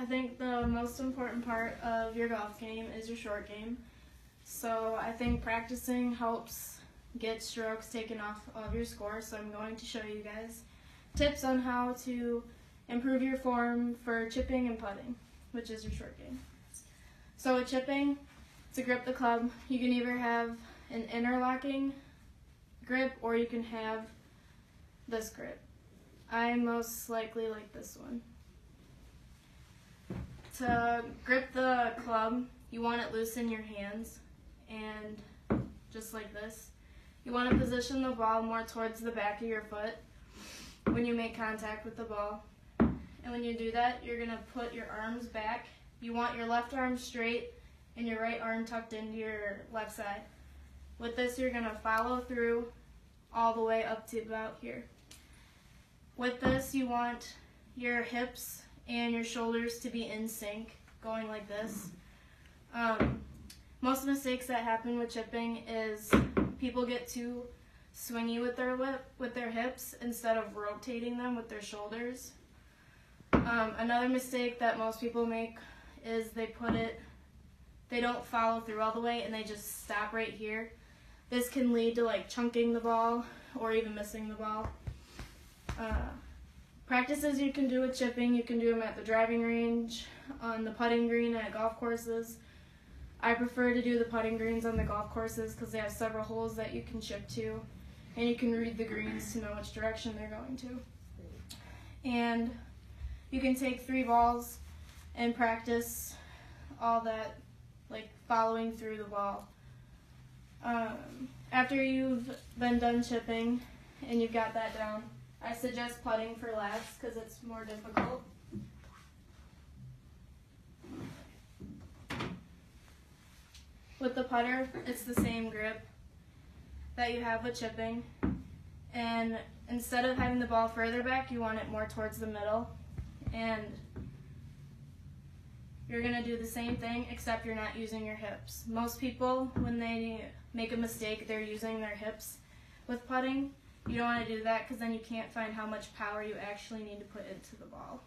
I think the most important part of your golf game is your short game. So I think practicing helps get strokes taken off of your score. So I'm going to show you guys tips on how to improve your form for chipping and putting, which is your short game. So with chipping, to grip the club, you can either have an interlocking grip or you can have this grip. I most likely like this one. To grip the club, you want it loose in your hands, and just like this. You want to position the ball more towards the back of your foot when you make contact with the ball. And when you do that, you're going to put your arms back. You want your left arm straight and your right arm tucked into your left side. With this, you're going to follow through all the way up to about here. With this, you want your hips and your shoulders to be in sync, going like this. Most mistakes that happen with chipping is people get too swingy with their hips instead of rotating them with their shoulders. Another mistake that most people make is they don't follow through all the way and they just stop right here. This can lead to like chunking the ball or even missing the ball. Practices you can do with chipping, you can do them at the driving range, on the putting green at golf courses. I prefer to do the putting greens on the golf courses because they have several holes that you can chip to, and you can read the greens to know which direction they're going to. And you can take 3 balls and practice all that, like following through the ball. After you've been done chipping and you've got that down, I suggest putting for last because it's more difficult. With the putter, it's the same grip that you have with chipping. And instead of having the ball further back, you want it more towards the middle. And you're going to do the same thing except you're not using your hips. Most people, when they make a mistake, they're using their hips with putting. You don't want to do that because then you can't find how much power you actually need to put into the ball.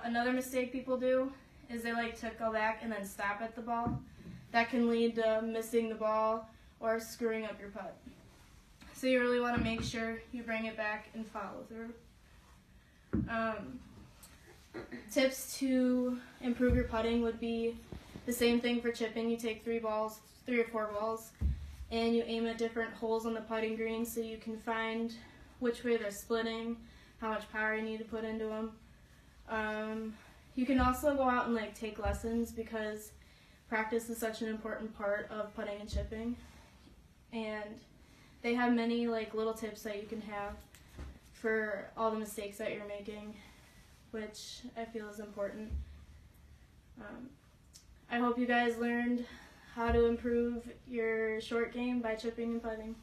Another mistake people do is they like to go back and then stop at the ball. That can lead to missing the ball or screwing up your putt. So you really want to make sure you bring it back and follow through. Tips to improve your putting would be the same thing for chipping. You take 3 or 4 balls, and you aim at different holes on the putting green so you can find which way they're splitting, how much power you need to put into them. You can also go out and like take lessons because practice is such an important part of putting and chipping. And they have many like little tips that you can have for all the mistakes that you're making, which I feel is important. I hope you guys learned how to improve your short game by chipping and putting.